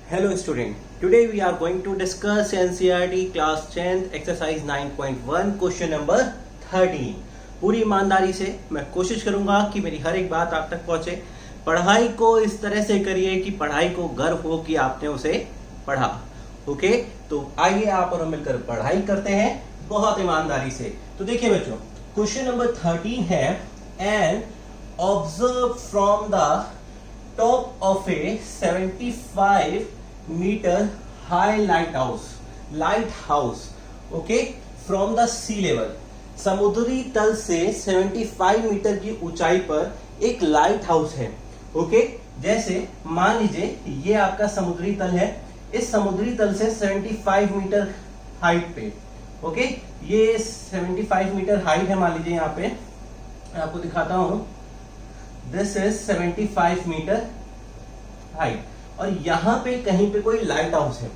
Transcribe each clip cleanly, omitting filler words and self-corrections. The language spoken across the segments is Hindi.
Hello student, today we are going to discuss NCERT class 10th exercise 9.1 question number 13। पूरी ईमानदारी से मैं कोशिश करूंगा कि मेरी हर एक बात आप तक पहुंचे। पढ़ाई को इस तरह से करिए कि पढ़ाई को गर्व हो कि आपने उसे पढ़ा। ओके, तो आइए आप और हम मिलकर पढ़ाई करते हैं बहुत ईमानदारी से। तो देखिए बच्चों, क्वेश्चन नंबर 13 है and observe from the top of a 75 meter high lighthouse, okay, from the sea level। समुद्री तल से 75 मीटर की ऊंचाई पर एक लाइट हाउस है। ओके, जैसे मान लीजिए ये आपका समुद्री तल है, इस समुद्री तल से 75 मीटर हाइट पे, ओके, ये 75 मीटर हाइट है। मान लीजिए यहाँ पे आपको दिखाता हूं, दिस इज 75 मीटर हाइट, और यहां पे कहीं पे कोई लाइट हाउस है।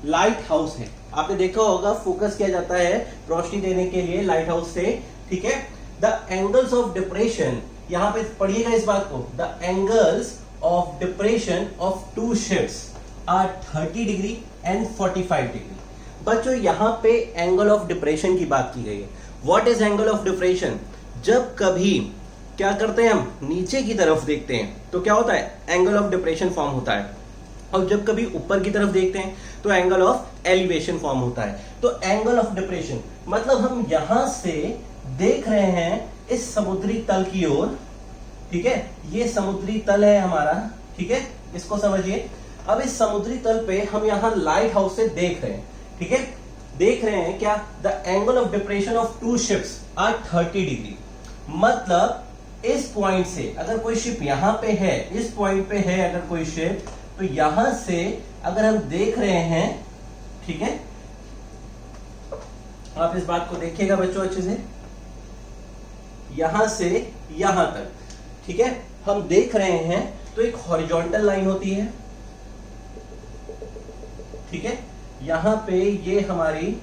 लाइट हाउस है, आपने देखा होगा फोकस किया जाता है रोशनी देने के लिए लाइट हाउस से, ठीक है। द एंगल्स ऑफ डिप्रेशन, यहां पे पढ़िएगा इस बात को, the angles of depression of two ships are 30 degree and 45 degree. बच्चों यहां पे एंगल ऑफ डिप्रेशन की बात की गई है। What is angle of depression? जब कभी क्या करते हैं हम नीचे की तरफ देखते हैं तो क्या होता है, एंगल ऑफ डिप्रेशन फॉर्म होता है, और जब कभी ऊपर की तरफ देखते हैं तो एंगल ऑफ एलिवेशन फॉर्म होता है। तो एंगल ऑफ डिप्रेशन मतलब हम यहां से देख रहे हैं इस समुद्री तल की ओर, ठीक है, ये समुद्री तल है हमारा, ठीक है, इसको समझिए। अब इस समुद्री तल पे हम यहां लाइट हाउस से देख रहे हैं, ठीक है, देख रहे हैं क्या, the angle of depression of two ships are 30 degree. मतलब इस पॉइंट से अगर कोई शिप यहां पे है, इस पॉइंट पे है अगर कोई शिप, तो यहां से अगर हम देख रहे हैं, ठीक है, आप इस बात को देखिएगा बच्चों अच्छे से, यहां से यहां तक, ठीक है, हम देख रहे हैं तो एक हॉरिजॉन्टल लाइन होती है, ठीक है, यहां पे ये हमारी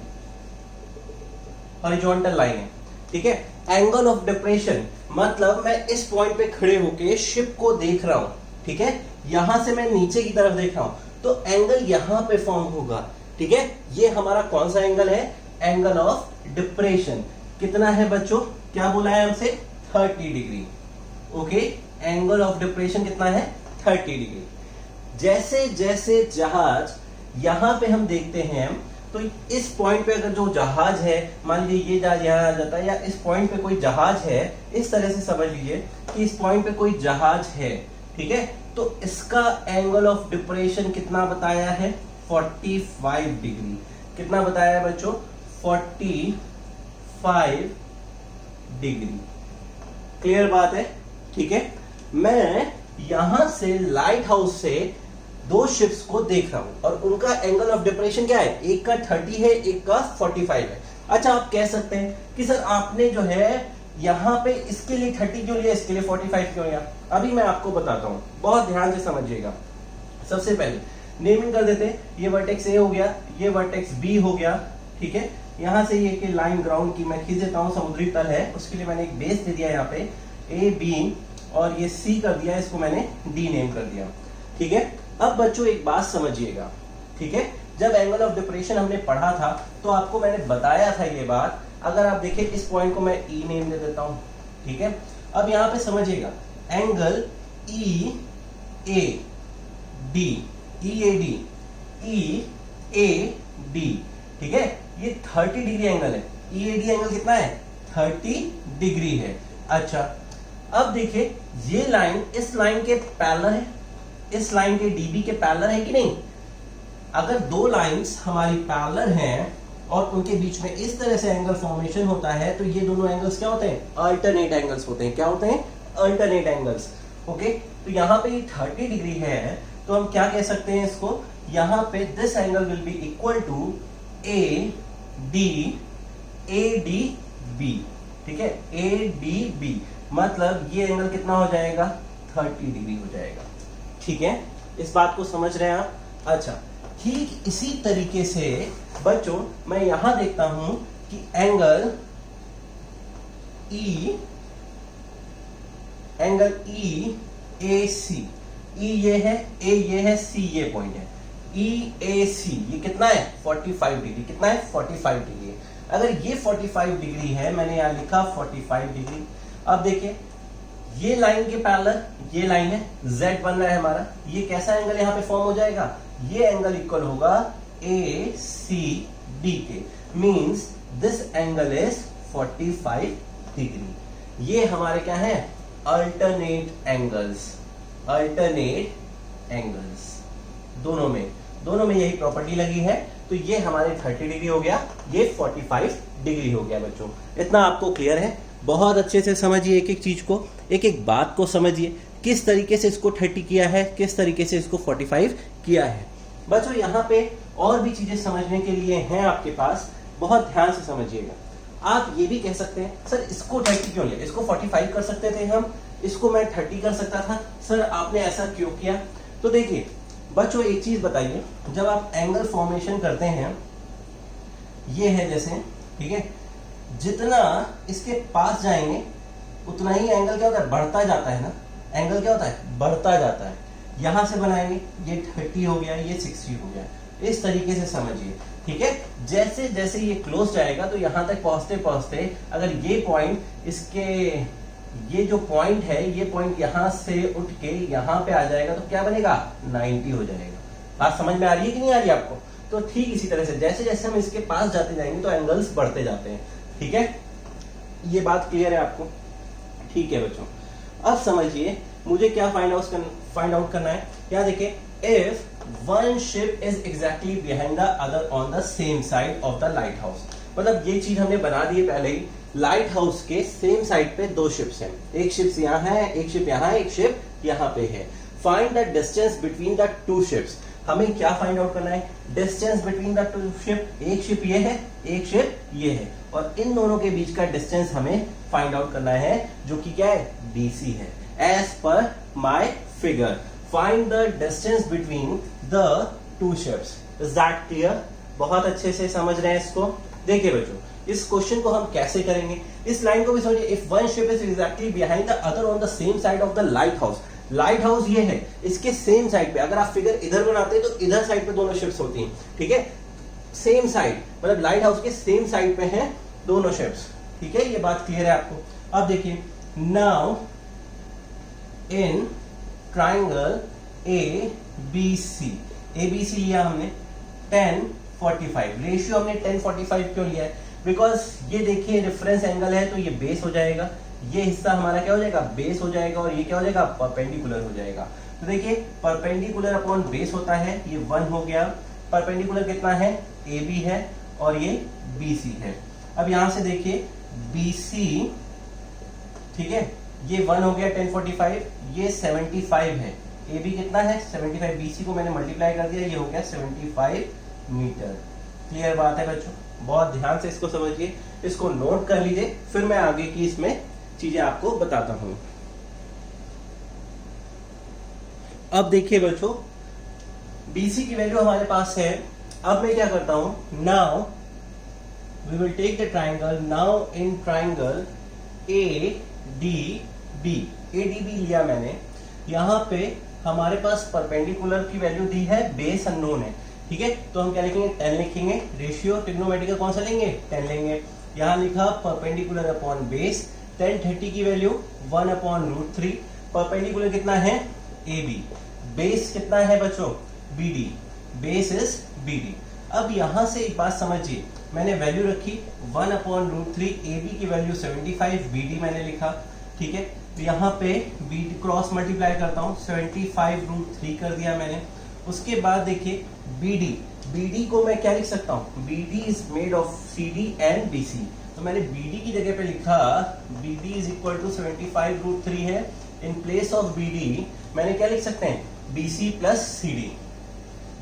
हॉरिजॉन्टल लाइन है, ठीक है। एंगल ऑफ डिप्रेशन मतलब मैं इस पॉइंट पे खड़े होके शिप को देख रहा हूं, ठीक है, यहां से मैं नीचे की तरफ देख रहा हूं, तो एंगल यहां पे फॉर्म होगा, ठीक है। ये हमारा कौन सा एंगल है, एंगल ऑफ डिप्रेशन। कितना है बच्चों, क्या बोला है हमसे, 30 degree. Okay, angle of depression कितना है, 30 डिग्री। जैसे जैसे जहाज यहां पे हम देखते हैं, तो इस पॉइंट पे अगर जो जहाज है, मान लीजिए ये जहाज यहां आ जाता है, या इस पॉइंट पे कोई जहाज है, इस तरह से समझ लीजिए कि इस पॉइंट पे कोई जहाज है, ठीक है, तो इसका एंगल ऑफ डिप्रेशन कितना बताया है, 45 डिग्री। कितना बताया है बच्चों, 45 डिग्री। क्लियर बात है, ठीक है। मैं यहां से लाइट हाउस से दो शिप्स को देख रहा हूं और उनका एंगल ऑफ डिप्रेशन क्या है, एक का 30 है, एक का 45 है। अच्छा, आप कह सकते हैं कि सर आपने जो है यहां पे इसके लिए 30 क्यों लिया, इसके लिए 45 क्यों लिया? अभी मैं आपको बताता हूं, बहुत ध्यान से समझिएगा। सबसे पहले नेमिंग कर देते हैं, ये वर्टेक्स ए हो गया, ये वर्टेक्स बी हो गया, ठीक है। यहां से ये कि लाइन ग्राउंड की मैं खींच देता हूं, समुद्री तल है, उसके लिए मैंने एक बेस दे दिया यहाँ पे ए बी, और ये सी कर दिया, इसको मैंने डी नेम कर दिया, ठीक है। अब बच्चों एक बात समझिएगा, ठीक है, जब एंगल ऑफ डिप्रेशन हमने पढ़ा था तो आपको मैंने बताया था ये बात। अगर आप देखें इस पॉइंट को मैं ई नेम दे देता हूं, ठीक है। अब यहां पे समझिएगा, angle E A D, E A D, E A D, ठीक है, ये 30 डिग्री एंगल है। ई ए डी एंगल कितना है, 30 डिग्री है। अच्छा, अब देखिए ये लाइन इस लाइन के पैरेलल है, इस लाइन के डीबी के पैरेलल है कि नहीं? अगर दो लाइंस हमारी पैरेलल हैं और उनके बीच में इस तरह से एंगल फॉर्मेशन होता है, तो ये दोनों एंगल्स क्या होते हैं, अल्टरनेट एंगल्स होते हैं। क्या होते हैं, अल्टरनेट एंगल्स। ओके, तो यहां पे ये 30 डिग्री है, तो हम क्या कह सकते हैं इसको, यहां पे this angle will be equal to A D B, ठीक है, ए डी बी, मतलब ये एंगल कितना हो जाएगा, 30 डिग्री हो जाएगा, ठीक है। इस बात को समझ रहे हैं आप? अच्छा, ठीक इसी तरीके से बच्चों मैं यहां देखता हूं कि एंगल ई ए सी, ई ये है, ए ये है, सी ये पॉइंट है, EAC ये कितना है 45 डिग्री, कितना है 45 डिग्री। अगर ये 45 डिग्री है, मैंने यहां लिखा 45 डिग्री। अब देखिए ये लाइन के पैरेलल ये लाइन है, Z बन रहा है हमारा, ये कैसा एंगल यहां पे फॉर्म हो जाएगा, ये एंगल इक्वल होगा ACD के, means this angle is 45 degree. ये हमारे क्या है अल्टरनेट एंगल्स, अल्टरनेट एंगल्स दोनों में यही प्रॉपर्टी लगी है। तो ये हमारे 30 डिग्री हो गया, ये 45 डिग्री हो गया। बच्चों इतना आपको क्लियर है? बहुत अच्छे से समझिए एक एक चीज को, एक एक बात को समझिए, किस तरीके से इसको 30 किया है, किस तरीके से इसको 45 किया है। बच्चों यहाँ पे और भी चीजें समझने के लिए हैं आपके पास, बहुत ध्यान से समझिएगा। आप ये भी कह सकते हैं सर इसको 30 क्यों लिया, इसको 45 कर सकते थे हम, इसको मैं 30 कर सकता था, सर आपने ऐसा क्यों किया? तो देखिए बच्चों एक चीज बताइए, जब आप एंगल फॉर्मेशन करते हैं, ये है जैसे, ठीक है, जितना इसके पास जाएंगे उतना ही एंगल क्या होता है बढ़ता जाता है ना, एंगल क्या होता है बढ़ता जाता है। यहां से बनाएंगे ये 30 हो गया, ये 60 हो गया, इस तरीके से समझिए, ठीक है। जैसे जैसे ये क्लोज जाएगा तो यहां तक पहुंचते पहुंचते अगर ये पॉइंट इसके, ये जो पॉइंट है ये पॉइंट यहां से उठ के यहां पे आ जाएगा तो क्या बनेगा 90 हो जाएगा। बात समझ में आ रही है कि नहीं आ रही आपको? तो ठीक इसी तरह से जैसे जैसे हम इसके पास जाते जाएंगे तो एंगल्स बढ़ते जाते हैं, ठीक है। ये बात क्लियर है आपको? ठीक है बच्चों, अब समझिए मुझे क्या फाइंड आउट करना है। क्या देखिए, if one ship is exactly behind the other on the same side of the light house, मतलब ये चीज हमने बना दी है पहले ही। लाइट हाउस के सेम साइड पे दो शिप्स हैं, एक शिप यहाँ है, एक शिप यहाँ है, एक शिप यहाँ पे है। Find the distance between the two ships. हमें क्या फाइंड आउट करना है? Distance between the to ship. एक शिप ये है, एक शिप ये है, और इन दोनों के बीच का डिस्टेंस हमें फाइंड आउट करना है, जो कि क्या है BC है। As per my figure find the distance between the two ships. Is that clear? बहुत अच्छे से समझ रहे हैं इसको? देखिए बच्चों इस क्वेश्चन को हम कैसे करेंगे, इस लाइन को भी समझिए। If one ship is exactly behind the other on the same side of the light house, light house ये है, इसके सेम साइड पे अगर आप फिगर इधर बनाते हैं तो इधर साइड पे दोनों शिप्स होती हैं, ठीक है। सेम साइड मतलब लाइट हाउस के सेम साइड पे हैं दोनों शिप्स, ठीक है। ये बात क्लियर है आपको? अब देखिए, नाउ इन ट्राइंगल ABC लिया हमने 10-45, रेशियो हमने 10-45 क्यों लिया है? बिकॉज ये देखिए रेफरेंस एंगल है तो ये बेस हो जाएगा, ये हिस्सा हमारा क्या हो जाएगा बेस हो जाएगा, और ये क्या हो जाएगा परपेंडिकुलर हो जाएगा। तो देखिए परपेंडिकुलर अपॉन बेस होता है, ये 1 हो गया। परपेंडिकुलर कितना है AB है और ये BC है। अब यहां से देखिए BC, ठीक है, ये 1 हो गया 10-45, ये 75 है। AB कितना है 75, BC को मैंने मल्टीप्लाई कर दिया, ये हो गया 75 मीटर। क्लियर बात है बच्चों? बहुत ध्यान से इसको समझिए, इसको नोट कर लीजिए, फिर मैं आगे की इसमें चीजें आपको बताता हूं। अब देखिए बच्चों BC की वैल्यू हमारे पास है। अब मैं क्या करता हूं, now we will take the triangle, now in triangle ADB लिया मैंने। यहां पे हमारे पास परपेंडिकुलर की वैल्यू दी है, बेस अननोन है, ठीक है। तो हम क्या लिखेंगे 10 लिखेंगे, रेशियो ट्रिग्नोमेट्रिक कौन सा लेंगे 10 लेंगे। यहां लिखा परपेंडिकुलर अपॉन बेस, 10-30 की वैल्यू 1/√3। परपेंडिकुलर कितना है AB, बेस कितना है बच्चों BD, बेस इज BD। अब यहां से एक बात समझिए, मैंने वैल्यू रखी 1/√3, AB की वैल्यू 75, BD मैंने लिखा, ठीक है। तो यहाँ पे BD क्रॉस मल्टीप्लाई करता हूँ, 75√3 कर दिया मैंने। उसके बाद देखिए BD को मैं क्या लिख सकता हूँ, BD is made of CD and BC। तो मैंने BD की जगह पे लिखा BD इज इक्वल टू 75√3 है। इन प्लेस ऑफ BD मैंने क्या लिख सकते हैं BC plus CD,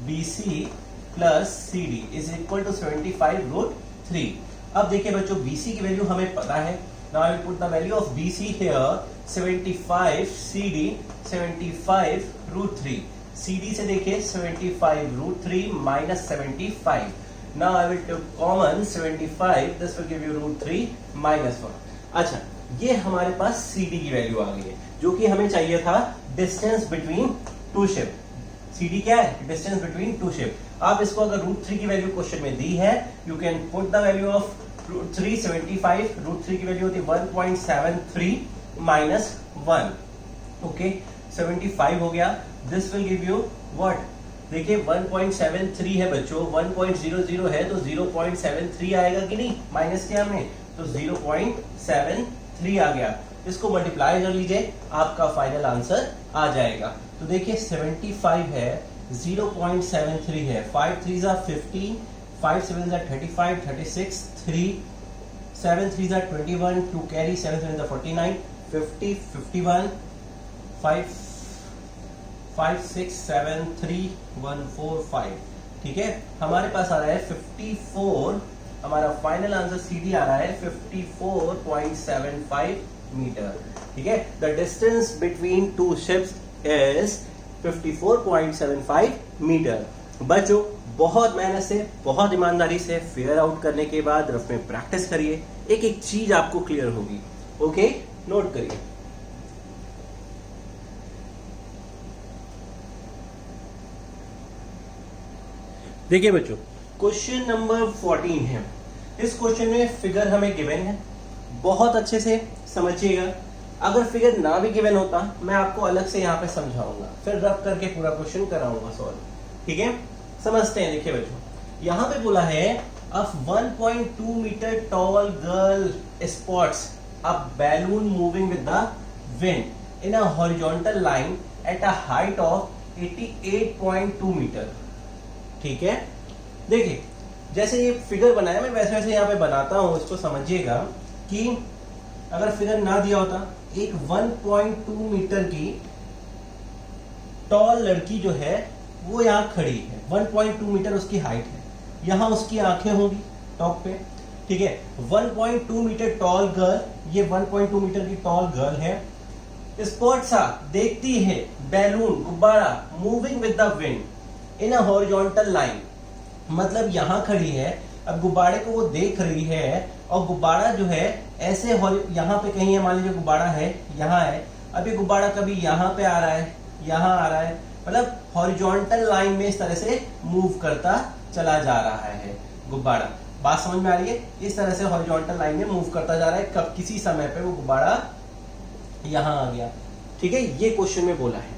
BC plus CD is equal to 75√3। अब देखिए बच्चों BC की वैल्यू हमें पता है। Now I will put the value of BC here, 75, CD 75√3। CD से देखिए 75√3 minus 75. Now I will take common 75. This will give you √3 minus 1. अच्छा, ये हमारे पास CD की वैल्यू आ गई है, जो कि हमें चाहिए था distance between to ship. CD क्या है? Distance between to ship. आप इसको अगर √3 की वैल्यू क्वेश्चन में दी है, you can put the value of √3 75, √3 की वैल्यू होती है 1.73 माइनस 1, ओके 75 हो गया। This will give you what? देखिए 1.73 है बच्चों, 1.00 है तो 0.73 आएगा कि नहीं, माइनस किया हमने तो 0.73 आ गया। इसको मल्टीप्लाई कर लीजिए, आपका फाइनल आंसर आ जाएगा। तो देखिए 75 है, 0.73 है, 5 3 15, 5 7 35, 36, 3 7 3 21, 2 कैरी 7 7 49, 50, 51, 5 5 6 7 3 1 4 5। ठीक है, हमारे पास आ रहा है 54, हमारा फाइनल आंसर सीधी आ रहा है 54.75 मीटर। ठीक है, the distance between two ships is 54.75 metre. बच्चों बहुत मेहनत से, बहुत ईमानदारी से फिगर आउट करने के बाद रफ में प्रैक्टिस करिए, एक एक चीज आपको क्लियर होगी। ओके, नोट करिए। देखिए बच्चों, क्वेश्चन नंबर 14 है। इस क्वेश्चन में फिगर हमें गिवन है, बहुत अच्छे से समझिएगा। अगर फिगर ना भी गिवन होता, मैं आपको अलग से यहाँ पे समझाऊंगा, फिर रब करके पूरा क्वेश्चन कराऊंगा सॉल्व। ठीक है, समझते हैं। देखिए बच्चों, यहाँ पे बोला है a 1.2 metre tall girl spots a balloon moving with the wind in a horizontal line at a height of 88.2 metre. ठीक है, देखिए जैसे ये फिगर बनाया, मैं वैसे वैसे यहाँ पे बनाता हूं, इसको समझिएगा कि अगर फिगर ना दिया होता, एक 1.2 मीटर की टॉल लड़की जो है वो यहाँ खड़ी है, 1.2 मीटर उसकी हाइट है, यहाँ उसकी आंखें होंगी टॉप पे। ठीक है, 1.2 मीटर टॉल गर्ल, ये 1.2 मीटर की टॉल गर्ल है। स्पॉट सा देखती है बैलून, गुब्बारा moving with the wind in a horizontal line, मतलब यहां खड़ी है, अब गुब्बारे को वो देख रही है और गुब्बारा जो है ऐसे यहाँ पे कहीं है, मान लीजिए गुब्बारा है यहाँ है, अब ये गुब्बारा कभी यहाँ पे आ रहा है, यहाँ आ रहा है, मतलब हॉरिजॉन्टल लाइन में इस तरह से मूव करता चला जा रहा है गुब्बारा। बात समझ में आ रही है? इस तरह से हॉरिजॉन्टल लाइन में मूव करता जा रहा है, कब किसी समय पे वो गुब्बारा यहाँ आ गया। ठीक है, ये क्वेश्चन में बोला है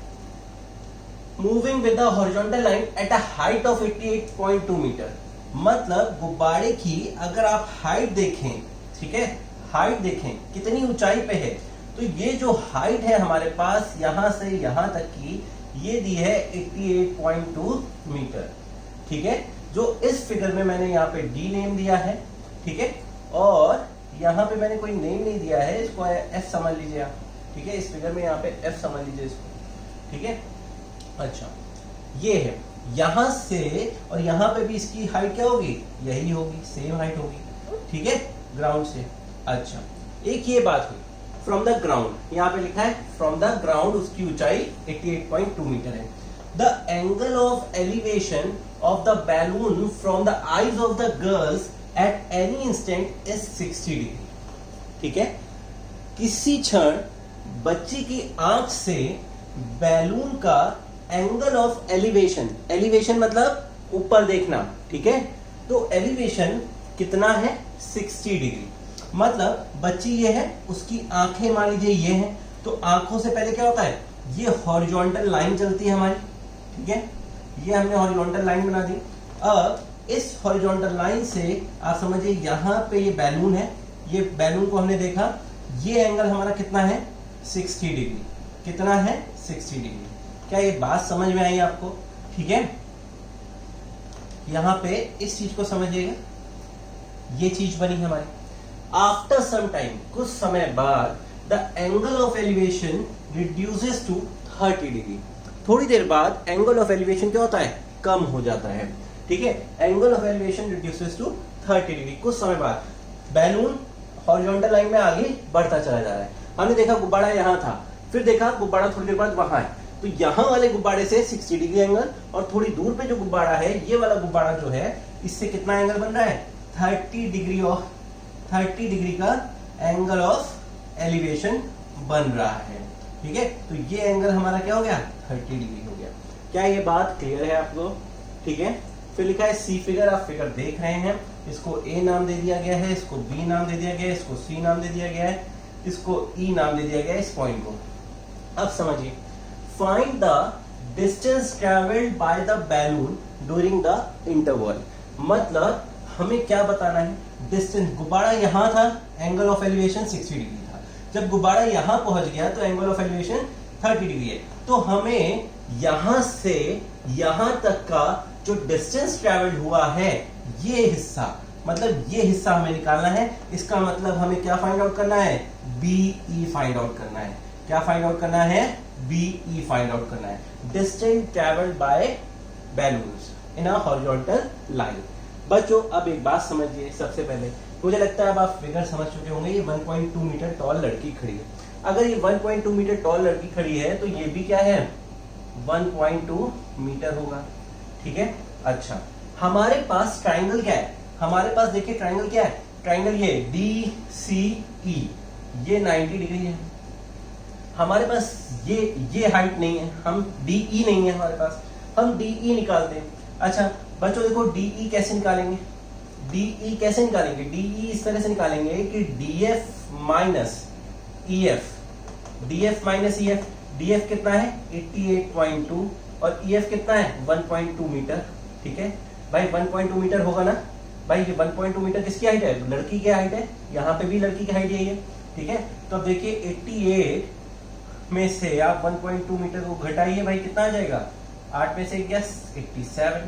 moving with the horizontal line at a height of 88.2 metre, मतलब गुब्बारे की अगर आप हाइट देखें, ठीक है, हाइट देखें कितनी ऊंचाई पे है, तो ये जो हाइट है हमारे पास यहां से यहां तक की, ये दी है 88.2 मीटर। ठीक है, जो इस फिगर में मैंने यहाँ पे डी नेम दिया है, ठीक है, और यहाँ पे मैंने कोई नेम नहीं दिया है, इसको एफ समझ लीजिए आप। ठीक है, इस फिगर में यहाँ पे एफ समझ लीजिए इसको। ठीक है, अच्छा ये है, यहां से और यहां पे भी इसकी हाइट क्या होगी, यही होगी, सेम हाइट होगी। ठीक है, ग्राउंड से। अच्छा, एक ये बात हुई, फ्रॉम द ग्राउंड, यहां पे लिखा है फ्रॉम द ग्राउंड, उसकी ऊंचाई 88.2 मीटर है। The angle of elevation of the balloon from the eyes of the girls at any instant is 60 degree. ठीक है, किसी क्षण बच्ची की आंख से बैलून का एंगल ऑफ एलिवेशन, एलिवेशन मतलब ऊपर देखना, ठीक है, तो एलिवेशन कितना है 60 डिग्री, मतलब बच्ची ये है, उसकी आंखें मान लीजिए ये हैं, तो आंखों से पहले क्या होता है, ये हॉरिजॉन्टल लाइन चलती है हमारी। ठीक है, ये हमने हॉरिजॉन्टल लाइन बना दी। अब इस हॉरिजॉन्टल लाइन से आप समझिए यहाँ पे ये बैलून है, ये बैलून को हमने देखा, ये एंगल हमारा कितना है 60 डिग्री, कितना है 60 डिग्री। क्या ये बात समझ में आई आपको? ठीक है, यहां पे इस चीज को समझिएगा, ये चीज बनी हमारी। आफ्टर सम टाइम, कुछ समय बाद, the angle of elevation reduces to 30 degree. थोड़ी देर बाद एंगल ऑफ एलिवेशन क्या होता है, कम हो जाता है। ठीक है, angle of elevation reduces to 30 degree. कुछ समय बाद बैलून हॉरिजॉन्टल लाइन में आगे बढ़ता चला जा रहा है। हमने देखा गुब्बारा यहां था, फिर देखा गुब्बारा थोड़ी देर बाद वहां है, तो यहां वाले गुब्बारे से 60 डिग्री एंगल, और थोड़ी दूर पे जो गुब्बारा है, ये वाला गुब्बारा जो है, इससे कितना एंगल बन रहा है 30 डिग्री का एंगल ऑफ एलिवेशन बन रहा है। ठीक है, तो ये एंगल हमारा क्या हो गया 30 डिग्री हो गया। क्या ये बात क्लियर है आपको? ठीक है, फिर लिखा है सी फिगर, आप फिगर देख रहे हैं, इसको ए नाम दे दिया गया है, इसको बी नाम दे दिया गया है, इसको सी नाम दे दिया गया है, इसको ई नाम दे दिया गया है इस पॉइंट को। अब समझिए, find the distance travelled by the balloon during the interval. मतलब हमें क्या बताना है? डिस्टेंस, गुब्बारा यहां था, एंगल ऑफ एलिवेशन 60 डिग्री था, जब गुब्बारा यहां पहुंच गया तो एंगल ऑफ एलिवेशन 30 डिग्री है। तो हमें यहां से यहां तक का जो डिस्टेंस ट्रेवल्ड हुआ है, ये हिस्सा, मतलब ये हिस्सा हमें निकालना है। इसका मतलब हमें क्या फाइंड आउट करना है? बीई फाइंड आउट करना है। क्या फाइंड आउट करना है? बीई फाइंड आउट करना है। Distance travelled by balloons in a horizontal line. बच्चों अब एक बात समझिए, सबसे पहले मुझे लगता है अब आप फिगर समझ चुके होंगे। ये 1.2 मीटर टॉल लड़की खड़ी है। अगर ये 1.2 मीटर टॉल लड़की खड़ी है तो ये भी क्या है? 1.2 मीटर होगा। ठीक है, अच्छा हमारे पास ट्राइंगल क्या है? हमारे पास देखिए ट्राइंगल क्या है? ट्राइंगल ये DCE, ये 90 डिग्री है। हमारे पास ये हाइट नहीं है, हम DE नहीं है हमारे पास, हम DE निकालते हैं। अच्छा बच्चों देखो DE कैसे निकालेंगे? DE कैसे निकालेंगे? DE इस तरह से निकालेंगे कि DF माइनस EF, DF कितना है? 88.2 और EF कितना है? 1.2 मीटर। ठीक है भाई, 1.2 मीटर होगा ना भाई। ये 1.2 मीटर किसकी हाइट है? लड़की की हाइट है। यहाँ पे भी लड़की की हाइट यही है। ठीक है, तो अब देखिए 88 में से आप 1.2 मीटर को घटाइए भाई, कितना आ जाएगा? 8 में से गया 87,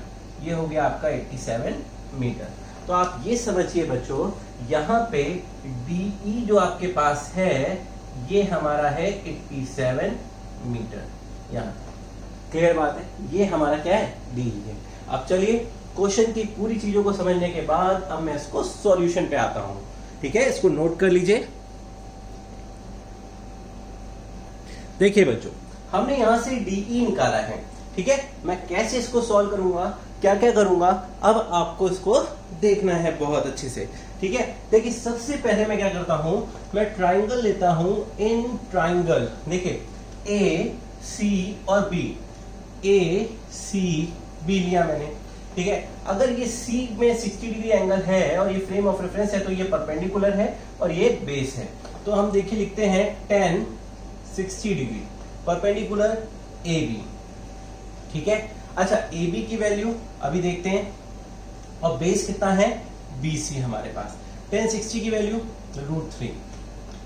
ये हो गया आपका 87 मीटर। तो आप ये समझिए बच्चों, यहाँ पे DE जो आपके पास है ये हमारा है 87 मीटर। यहाँ क्लियर बात है, ये हमारा क्या है? DE है। अब चलिए क्वेश्चन की पूरी चीजों को समझने के बाद अब मैं इसको सॉल्यूशन पे आता हूं। ठीक है, इसको नोट कर लीजिए। देखिए बच्चों, हमने यहां से DE निकाला है। ठीक है, मैं कैसे इसको सॉल्व करूंगा, क्या क्या करूंगा, अब आपको इसको देखना है बहुत अच्छे से। ठीक है, देखिए सबसे पहले मैं क्या करता हूं, मैं ट्राइंगल लेता हूं। इन ट्राइंगल देखिए AC और B, ACB लिया मैंने। ठीक है, अगर ये C में 60 डिग्री एंगल है और ये फ्रेम ऑफ रेफरेंस है तो ये परपेंडिकुलर है और ये बेस है। तो हम देखिए लिखते हैं 10 60 डिग्री परपेंडिकुलर AB। ठीक है, अच्छा AB की वैल्यू अभी देखते हैं, और बेस कितना है? BC हमारे पास। 10 60 की वैल्यू √3।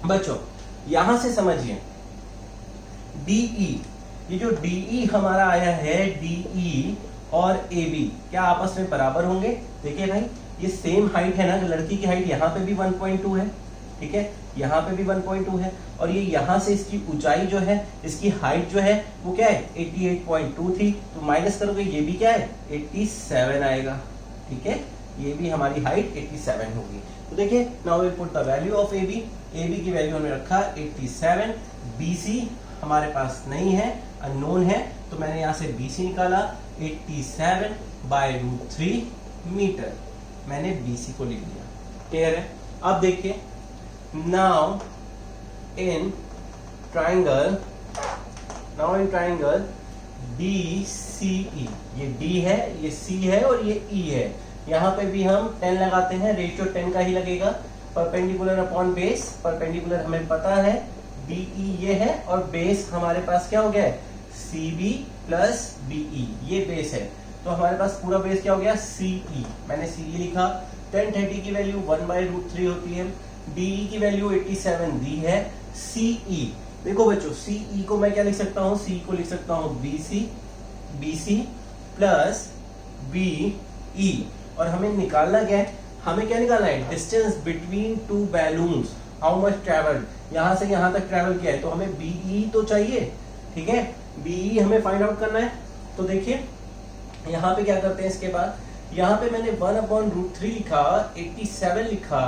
बच्चों यहां से समझिए DE, ये जो DE हमारा आया है, DE और AB क्या आपस में बराबर होंगे? देखिए भाई ये सेम हाइट है ना, लड़की की हाइट यहाँ पे भी 1.2 है। ठीक है, यहाँ पे भी 1.2 है, और ये यहाँ से इसकी ऊंचाई जो है, इसकी हाइट जो है वो क्या है? 88.2 थी, तो माइनस करोगे ये भी क्या है? 87 आएगा। ठीक है, ये भी हमारी हाइट 87 होगी। तो देखिए now we put the value of AB की वैल्यू हमने रखा 87। BC हमारे पास नहीं है, अननोन है, तो मैंने यहां से BC निकाला 87 बाय √3 मीटर। मैंने BC को लिख दिया। क्लियर है? अब देखिए नाउ इन ट्राइंगल DCE, ये D है, ये C है और ये E है। यहाँ पे भी हम 10 लगाते हैं, रेशियो 10 का ही लगेगा। परपेंडिकुलर अपॉन बेस, परपेंडिकुलर हमें पता है BE ये है, और बेस हमारे पास क्या हो गया है? CB प्लस BE, ये बेस है। तो हमारे पास पूरा बेस क्या हो गया? CE। मैंने CE लिखा। 1030 की वैल्यू 1/√3 होती है। DE की वैल्यू 87 दी है। CE देखो बच्चों, CE को मैं क्या लिख सकता हूँ? CE को लिख सकता हूँ BC प्लस BE। और हमें निकालना क्या है? हमें क्या निकालना है? Distance between to balloons, how much travelled, यहां से यहां तक ट्रेवल किया है, तो हमें BE तो चाहिए। ठीक है, BE हमें फाइंड आउट करना है। तो देखिए यहाँ पे क्या करते हैं, इसके बाद यहाँ पे मैंने 1/√3 लिखा, 87 लिखा।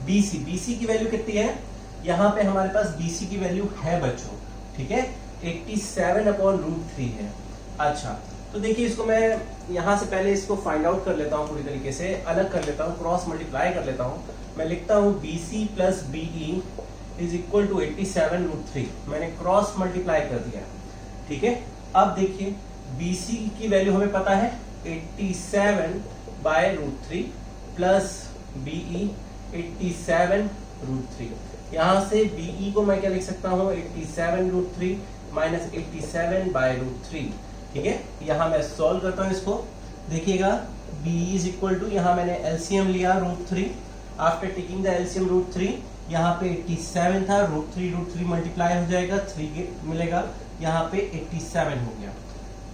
BC की वैल्यू कितनी है? यहाँ पे हमारे पास BC की वैल्यू है बच्चों। ठीक है, 87/√3 है। अच्छा तो देखिए इसको मैं यहाँ से पहले इसको फाइंड आउट कर लेता हूँ, पूरी तरीके से अलग कर लेता हूँ, क्रॉस मल्टीप्लाई कर लेता हूँ। मैं लिखता हूँ BC plus BE is equal to 87√3। मैंने क्रॉस मल्टीप्लाई कर दिया। ठीक है, अब देखिए BC की वैल्यू हमें पता है 87/√3 प्लस BE 87/√3। यहां से BE को मैं क्या लिख सकता हूं 87/√3 माइनस 87/√3। ठीक है, यहां मैं सॉल्व करता हूं इसको। देखिएगा BE इज इक्वल टू, यहां मैंने एलसीएम लिया √3, आफ्टर टेकिंग द एलसीएम √3, यहाँ पे 87 था, √3 मल्टीप्लाई हो जाएगा, 3 मिलेगा, यहाँ पे 87 हो गया।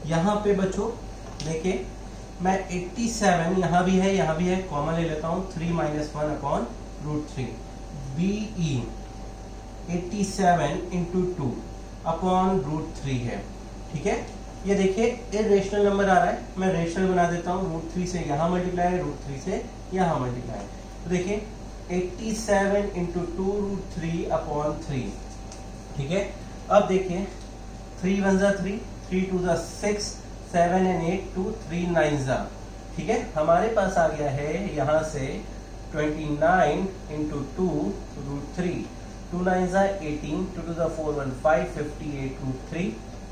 यहाँ पे बच्चों देखिए मैं 87 यहाँ भी है, कॉमन ले लेता हूँ, 3 - 1/√3। BE 87 × 2/√3 है। ठीक है, ये देखिए इरेशनल नंबर आ रहा है, मैं रेशनल बना देता हूँ। √3 से यहाँ मल्टीप्लाई, √3 से यहाँ मल्टीप्लाई। तो देखिए 87 × 2√3/3। ठीक है, अब देखिए 3 × 1 = 3, 3 × 2 = 6, 7 and 8 2, 3 × 9 = ठीक है, हमारे पास आ गया है यहाँ से 29 × 2√3, 2 × 9 = 18, 2 × 2 = 4, 1 5, 58√3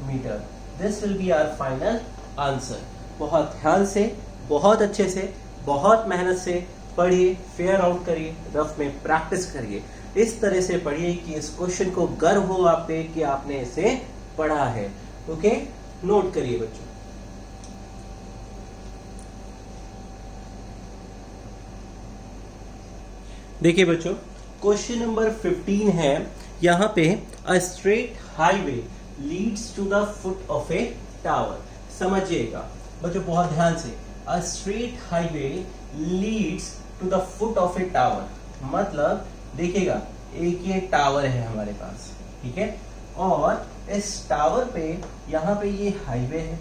metre. This will be our final answer. बहुत ध्यान से, बहुत अच्छे से, बहुत मेहनत से पढ़िए, फेयर आउट करिए, रफ में प्रैक्टिस करिए। इस तरह से पढ़िए कि इस क्वेश्चन को गर्व हो आप पे कि आपने इसे पढ़ा है। ओके, नोट करिए बच्चों। देखिए बच्चों, क्वेश्चन नंबर 15 है, यहाँ पे a straight highway leads to the foot of a tower. समझिएगा बच्चों बहुत ध्यान से, a straight highway leads to the foot of a tower, मतलब देखिएगा एक ये टावर है हमारे पास, ठीक है, और इस टावर पे यहाँ पे ये हाईवे है।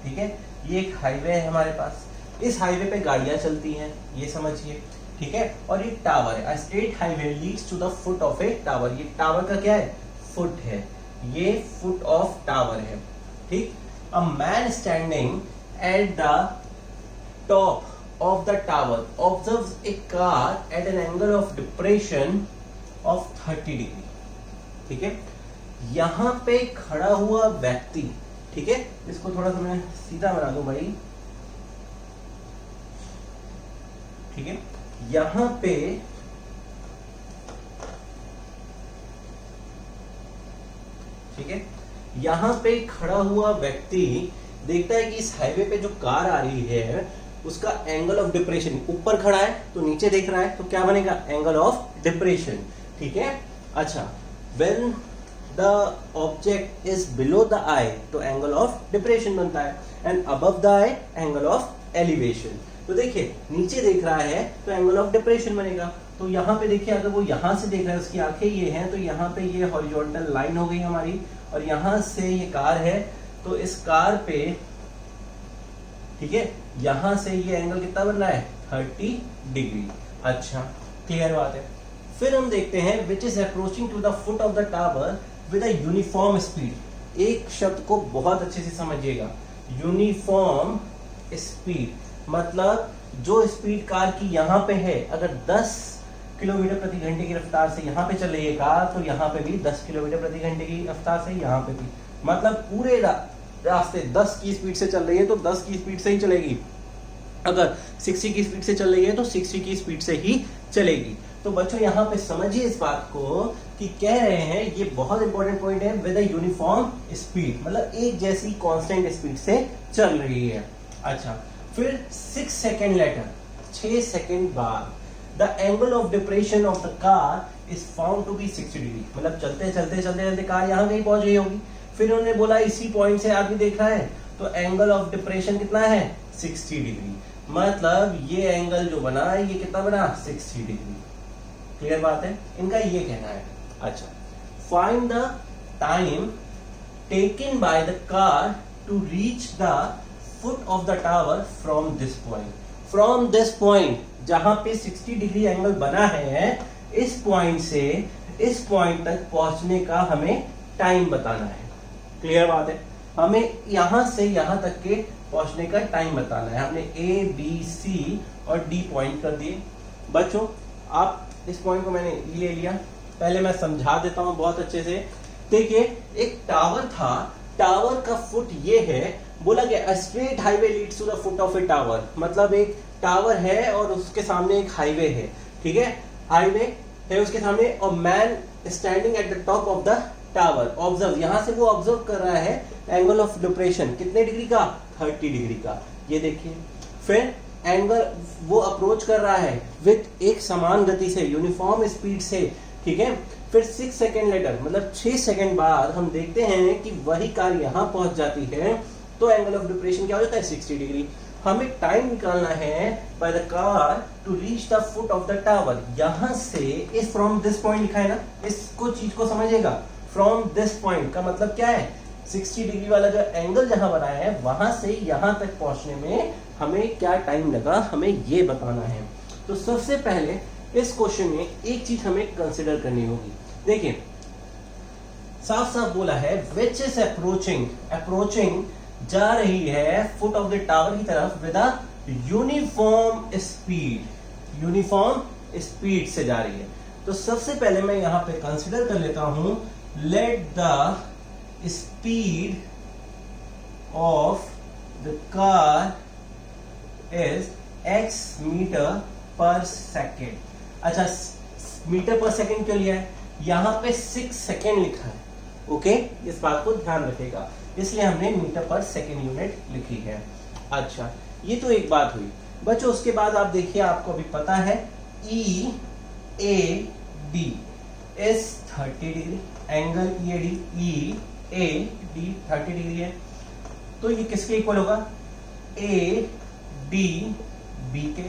ठीक है, ये एक हाईवे है हमारे पास, इस हाईवे पे गाड़ियां चलती हैं, ये समझिए। ठीक है, और ये टावर है, straight highway leads to the foot of a tower. ये टावर का क्या है, फुट है, ये फुट ऑफ टावर है। ठीक, a man standing at the top of the tower observes a car at an angle of depression of 30 degree। ठीक है, यहां पे खड़ा हुआ व्यक्ति, ठीक है, इसको थोड़ा सा मैं सीधा बना दूं भाई। ठीक है, यहां पे ठीक है, यहां पे खड़ा हुआ व्यक्ति देखता है कि इस हाईवे पे जो कार आ रही है उसका एंगल ऑफ डिप्रेशन, ऊपर खड़ा है तो नीचे देख रहा है, तो क्या बनेगा, एंगल ऑफ डिप्रेशन। ठीक है, अच्छा, when the object is below the eye तो एंगल ऑफ डिप्रेशन बनता है, and above the eye angle of elevation. तो देखिए नीचे देख रहा है तो एंगल ऑफ डिप्रेशन बनेगा। तो यहाँ पे देखिए, अगर वो यहां से देख रहा है, उसकी आंखें ये हैं, तो यहाँ पे ये हॉरिजॉन्टल लाइन हो गई हमारी, और यहां से ये कार है, तो इस कार पे, ठीक है, यहां से ये एंगल कितना बन रहा है, 30 डिग्री। अच्छा, क्लियर बात है। फिर हम देखते हैं which is approaching to the foot of the tower with a uniform speed. एक शब्द को बहुत अच्छे से समझिएगा, यूनिफॉर्म स्पीड, मतलब जो स्पीड कार की यहाँ पे है, अगर 10 किलोमीटर प्रति घंटे की रफ्तार से यहाँ पे चल रही है कार, तो यहाँ पे भी 10 किलोमीटर प्रति घंटे की रफ्तार से यहाँ पे भी, मतलब पूरे रास्ते 10 की स्पीड से चल रही है तो 10 की स्पीड से ही चलेगी, अगर 60 की स्पीड से चल रही है तो 60 की स्पीड से ही चलेगी। तो बच्चों यहाँ पे समझिए इस बात को कि कह रहे हैं, ये बहुत इंपॉर्टेंट पॉइंट है, विद अ यूनिफॉर्म स्पीड, मतलब एक जैसी कांस्टेंट स्पीड से चल रही है। अच्छा, फिर 6 सेकेंड लेटर, 6 सेकेंड बाद, the angle of depression of the car is found to be 60 degree, मतलब चलते चलते चलते चलते कार यहाँ कहीं पहुंच गई होगी। फिर उन्होंने बोला इसी पॉइंट से आदमी देख रहा है, तो एंगल ऑफ डिप्रेशन कितना है, 60 डिग्री, मतलब ये एंगल जो बना है ये कितना बना, 60 डिग्री। क्लियर बात है, इनका ये कहना है। अच्छा, find the time taken by the car to reach the foot of the tower from this point. From this point, जहां पे 60 डिग्री एंगल बना है, इस पॉइंट से इस पॉइंट तक पहुंचने का हमें टाइम बताना है। क्लियर बात है, हमें यहां से यहां तक के पहुंचने का टाइम बताना है। हमने ए बी सी और डी पॉइंट कर दिए। बच्चों आप इस पॉइंट को मैंने ले लिया, पहले मैं समझा देता हूं बहुत अच्छे से। देखिए एक टावर था, टावर का फुट ये है, बोला गया straight highway leads to the foot of a tower, मतलब एक टावर है और उसके सामने एक हाईवे है, ठीक है, हाईवे है उसके सामने और man standing at the top of the tower. Observe, यहां से वो ऑब्जर्व कर रहा है एंगल ऑफ डिप्रेशन कितने डिग्री का, 30 डिग्री का, ये देखिए। फिर एंगल वो अप्रोच कर रहा है विथ एक समान गति से, यूनिफॉर्म स्पीड से, ठीक है। फिर 6 सेकेंड लेटर, मतलब 6 सेकेंड बाद हम देखते हैं कि वही कार यहां पहुंच जाती है, तो एंगल ऑफ डिप्रेशन क्या हो जाता है, 60 डिग्री। हमें टाइम निकालना है by the car to reach the foot of the tower. यहां से इस फ्रॉम दिस पॉइंट लिखा है ना, इसको चीज को समझिएगा। फ्रॉम दिस पॉइंट का मतलब क्या है, 60 डिग्री वाला जो एंगल जहां बनाया है वहां से यहां तक पहुंचने में हमें क्या टाइम लगा, हमें ये बताना है। तो सबसे पहले इस क्वेश्चन में एक चीज हमें कंसिडर करनी होगी। देखिए साफ साफ बोला है विच इज अप्रोचिंग जा रही है फुट ऑफ द टावर की तरफ विद अ यूनिफॉर्म स्पीड से जा रही है। तो सबसे पहले मैं यहां पे कंसिडर कर लेता हूं, let the speed of the car is x metre per second. अच्छा, मीटर पर सेकेंड क्यों लिया है, यहां पे 6 सेकेंड लिखा है, ओके, इस बात को ध्यान रखेगा, इसलिए हमने मीटर पर सेकेंड यूनिट लिखी है। अच्छा, ये तो एक बात हुई बच्चों। उसके बाद आप देखिए, आपको अभी पता है E A D is 30 degree, angle E A D 30 degree है, तो ये किसके इक्वल होगा, ए डी बी के,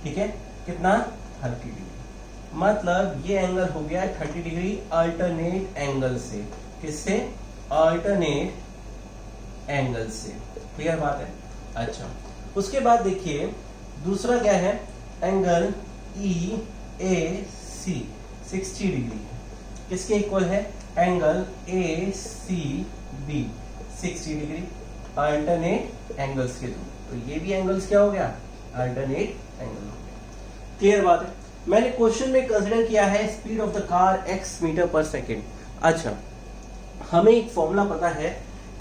ठीक है, कितना, 30 डिग्री। मतलब ये एंगल हो गया 30 डिग्री अल्टरनेट एंगल से, किससे, अल्टरनेट एंगल से, क्लियर बात है। अच्छा, उसके बाद देखिए दूसरा क्या है, एंगल ई ए सी 60 डिग्री है, किसके इक्वल है, angle A C B 60 degree alternate angles के थ्रू। तो ये भी एंगल्स क्या हो गया, अल्टरनेट एंगल हो गया, क्लियर बात है। मैंने क्वेश्चन में कंसीडर किया है speed of the car x metre per second. अच्छा, हमें एक फॉर्मूला पता है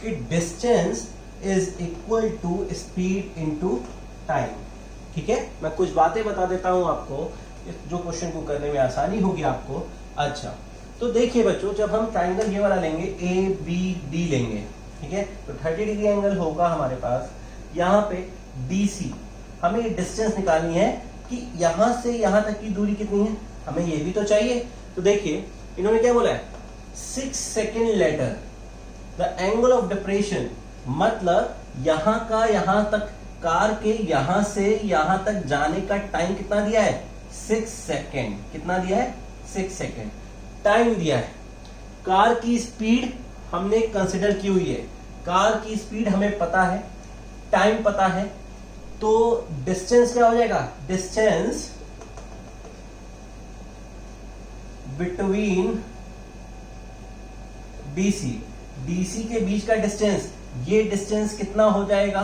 कि distance is equal to speed into time, ठीक है। मैं कुछ बातें बता देता हूं आपको, जो क्वेश्चन को करने में आसानी होगी आपको। अच्छा, तो देखिए बच्चों, जब हम ट्राइंगल ये वाला लेंगे, ए बी डी लेंगे, ठीक है, तो 30 डिग्री एंगल होगा हमारे पास। यहाँ पे डी सी, हमें डिस्टेंस निकालनी है कि यहां से यहां तक की दूरी कितनी है, हमें ये भी तो चाहिए। तो देखिए इन्होंने क्या बोला है, 6 second later the angle of depression, मतलब यहां का यहां तक, कार के यहां से यहां तक जाने का टाइम कितना दिया है, 6 सेकेंड। कितना दिया है, 6 सेकेंड टाइम दिया है। कार की स्पीड हमने कंसिडर की हुई है, कार की स्पीड हमें पता है, टाइम पता है, तो डिस्टेंस क्या हो जाएगा, डिस्टेंस बिटवीन डीसी के बीच का डिस्टेंस, ये डिस्टेंस कितना हो जाएगा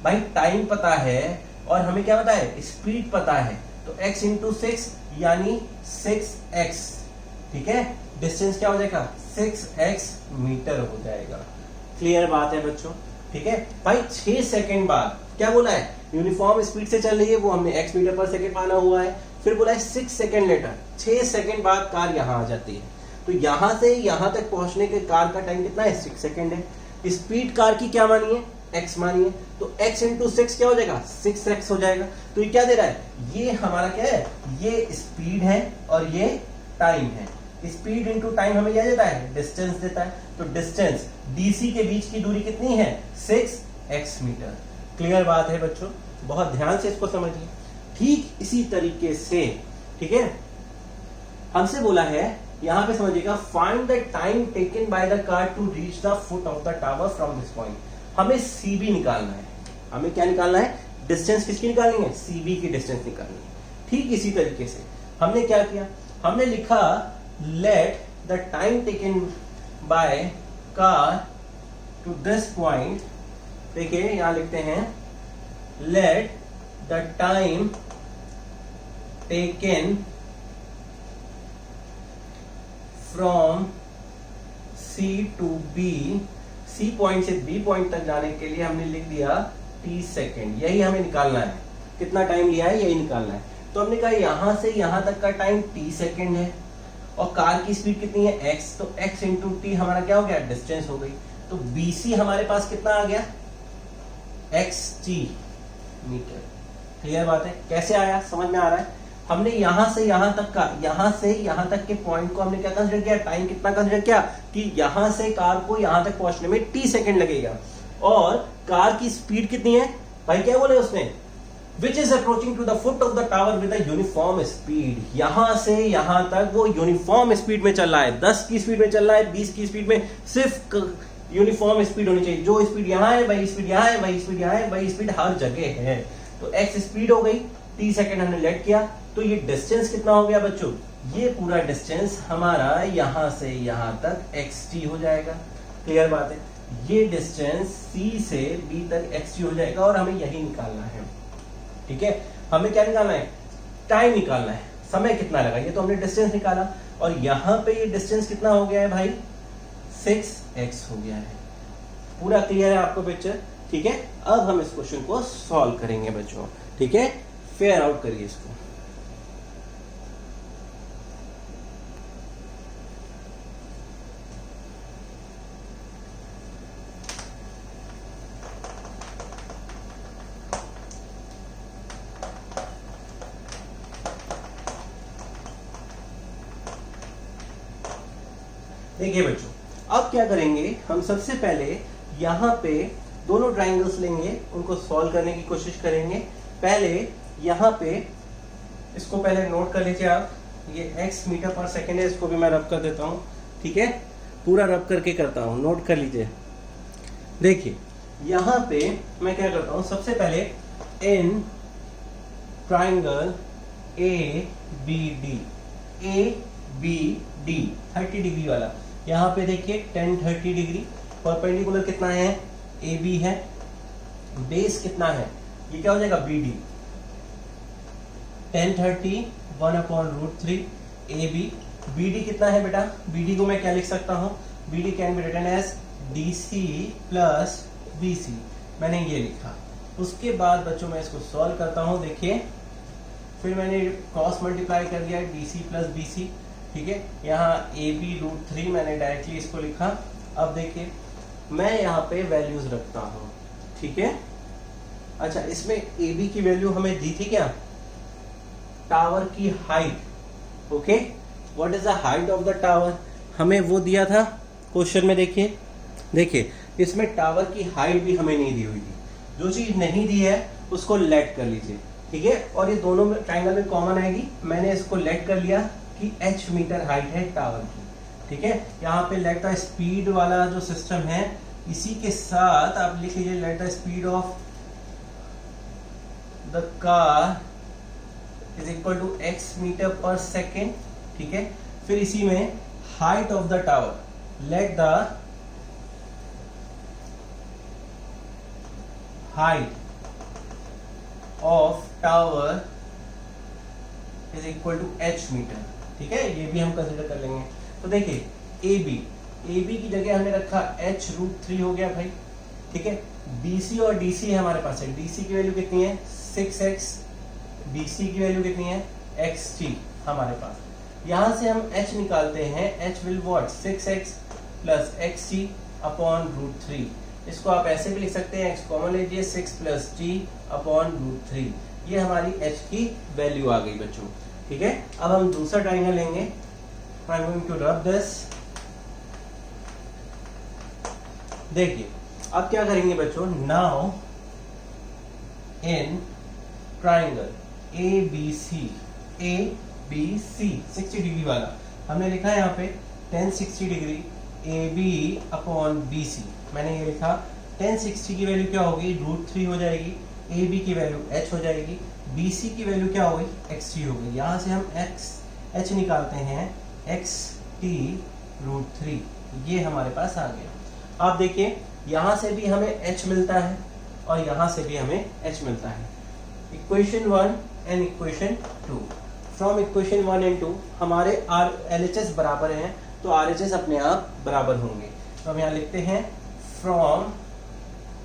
भाई, टाइम पता है और हमें क्या पता है, स्पीड पता है, तो x इंटू 6 यानी 6x, ठीक है, डिस्टेंस क्या हो जाएगा, 6x मीटर हो जाएगा। क्लियर बात है बच्चों, ठीक है भाई। 6 सेकेंड बाद क्या बोला है, यूनिफॉर्म स्पीड से चल रही है, वो हमने x मीटर पर सेकेंड माना हुआ है। फिर बोला है 6 सेकेंड लेटर, 6 सेकेंड बाद कार यहां आ जाती है, तो यहां से यहां तक पहुंचने के कार का टाइम कितना है, 6 सेकेंड है। स्पीड कार की क्या मानी है, x मानी है, तो x इंटू 6 क्या हो जाएगा, 6x हो जाएगा। तो ये क्या दे रहा है, ये हमारा क्या है, ये स्पीड है और ये टाइम है। स्पीड इंटू टाइम हमें क्या देता है, डिस्टेंस देता है। तो डिस्टेंस डीसी के बीच की दूरी कितनी है, 6x मीटर। क्लियर बात है बच्चों, बहुत ध्यान से इसको समझिए। ठीक इसी तरीके से, ठीक है, हमसे बोला है यहां पे समझिएगा, find the time taken by the car to reach the foot of the tower from this point. हमें सीबी निकालना है, हमें क्या निकालना है, डिस्टेंस किसकी निकालनी है, सीबी की डिस्टेंस निकालनी है। ठीक इसी तरीके से हमने क्या किया, हमने लिखा let the time taken by car to this point. देखिए यहां लिखते हैं, let the time taken from C to B C point से बी पॉइंट तक जाने के लिए हमने लिख दिया t सेकेंड, यही हमें निकालना है। कितना टाइम लिया है यही निकालना है। तो हमने कहा यहां से यहां तक का टाइम t सेकेंड है और कार की स्पीड कितनी है x, तो x इंटू टी हमारा क्या हो गया, डिस्टेंस हो गई। तो BC हमारे पास कितना आ गया, xt मीटर। क्लियर बात है, कैसे आया समझ में आ रहा है। हमने यहां से यहां तक का, यहां से यहां तक के पॉइंट को हमने क्या कंसीडर किया, टाइम कितना कंसीडर किया कि यहां से कार को यहां तक पहुंचने में t सेकंड लगेगा और कार की स्पीड कितनी है भाई, क्या बोले उसने, which is approaching to the foot of the tower with a uniform speed. यहां से यहां तक वो यूनिफॉर्म स्पीड में चल रहा है, 10 की स्पीड में चल रहा है, 20 की स्पीड में, सिर्फ यूनिफॉर्म स्पीड होनी चाहिए। जो स्पीड यहां है वही स्पीड यहां है, वही स्पीड यहां है, वही स्पीड हर जगह है। तो x स्पीड हो गई, t सेकंड हमने लेट किया, तो ये डिस्टेंस कितना हो गया बच्चों, ये पूरा डिस्टेंस हमारा यहां से यहां तक xt हो जाएगा। क्लियर बात है, ये डिस्टेंस c से b तक xt हो जाएगा और हमें यही निकालना है। ठीक है, हमें क्या निकालना है, टाइम निकालना है, समय कितना लगा। ये तो हमने डिस्टेंस निकाला और यहां पे ये डिस्टेंस कितना हो गया है भाई, 6x हो गया है। पूरा क्लियर है आपको पिक्चर। ठीक है, अब हम इस क्वेश्चन को सॉल्व करेंगे बच्चों। ठीक है, फेयर आउट करिए इसको। देखिए बच्चों, अब क्या करेंगे हम, सबसे पहले यहां पे दोनों ट्राइंगल्स लेंगे, उनको सॉल्व करने की कोशिश करेंगे। पहले यहां पे इसको पहले नोट कर लीजिए आप, ये x मीटर पर सेकेंड है, इसको भी मैं रब कर देता हूं। ठीक है, पूरा रब करके करता हूं, नोट कर लीजिए। देखिए यहां पे मैं क्या करता हूं, सबसे पहले in triangle ABD, ABD 30 degree वाला, यहां पे देखिए 10 30 डिग्री, परपेंडिकुलर कितना है, AB है, बेस कितना है, ये क्या हो जाएगा, BD, 10 30 1/√3 AB। BD कितना है बेटा, BD को मैं क्या लिख सकता हूं, BD can be written as DC plus BC, मैंने ये लिखा। उसके बाद बच्चों मैं इसको सॉल्व करता हूं, देखिए फिर मैंने क्रॉस मल्टीप्लाई कर दिया DC प्लस BC। ठीक है, यहाँ AB√3 मैंने डायरेक्टली इसको लिखा। अब देखिए मैं यहाँ पे वैल्यूज रखता हूँ। ठीक है, अच्छा इसमें AB की वैल्यू हमें दी थी क्या, टावर की height. Okay, what is the height of the tower, हमें वो दिया था क्वेश्चन में। देखिए देखिए इसमें टावर की हाइट भी हमें नहीं दी हुई थी, जो चीज नहीं दी है उसको लेट कर लीजिए। ठीक है, और ये दोनों ट्राइंगल में कॉमन आएगी, मैंने इसको लेट कर लिया कि h मीटर हाइट है टावर की। ठीक है, यहाँ पे लेट द स्पीड वाला जो सिस्टम है, इसी के साथ आप लिख लीजिए let the speed of the car is equal to x metre per second. ठीक है, फिर इसी में height of the tower, let the height of tower is equal to h metre. ठीक है, ये भी हम कंसिडर कर लेंगे। तो देखिए AB की जगह हमने रखा h√3 हो गया भाई। ठीक है, BC और DC है हमारे पास है, DC की वैल्यू कितनी है 6x, BC की वैल्यू कितनी है xt हमारे पास। यहां से हम h निकालते हैं, h will what 6x plus xt upon √3। इसको आप ऐसे भी लिख सकते हैं, x कॉमन लीजिए 6 प्लस t अपॉन √3। ये हमारी h की वैल्यू आ गई बच्चों। ठीक है, अब हम दूसरा ट्राइंगल लेंगे, I am going to rub this. देखिए अब क्या करेंगे बच्चों, now in triangle ABC 60 degree वाला, हमने लिखा है यहाँ पे 10 60 डिग्री AB अपॉन BC। मैंने ये लिखा 10 60 की वैल्यू क्या होगी, √3 हो जाएगी, AB की वैल्यू h हो जाएगी, BC की वैल्यू क्या हो गई xt हो गई। यहाँ से हम h निकालते हैं xt√3, ये हमारे पास आ गया। आप देखिए यहाँ से भी हमें h मिलता है और यहाँ से भी हमें h मिलता है। Equation 1 and equation 2, from equation 1 and 2 हमारे LHS बराबर हैं, तो RHS अपने आप बराबर होंगे। तो हम यहाँ लिखते हैं फ्रॉम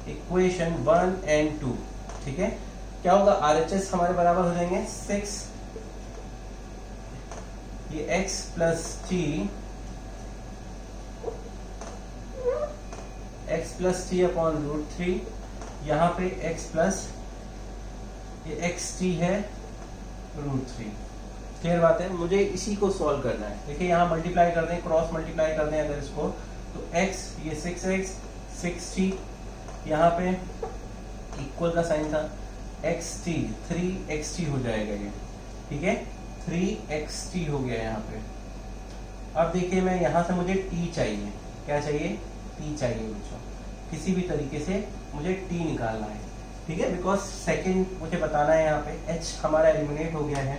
इक्वेशन 1 and 2, ठीक है। क्या होगा, RHS हमारे बराबर हो जाएंगे 6 ये x प्लस टी अपॉन √3, यहाँ पे x प्लस ये xt है √3। क्लियर बात है। मुझे इसी को सॉल्व करना है। देखिए यहाँ मल्टीप्लाई कर दें, क्रॉस मल्टीप्लाई कर दें अगर इसको, तो x ये 6x 6t, यहाँ पे इक्वल का साइन था, xt 3xt हो जाएगा ये, ठीक है, 3xt हो गया यहाँ पे। अब देखिए मैं यहाँ से मुझे t चाहिए, क्या चाहिए, t चाहिए बच्चों, किसी भी तरीके से मुझे t निकालना है, ठीक है, बिकॉज सेकंड मुझे बताना है। यहाँ पे h हमारा एलिमिनेट हो गया है।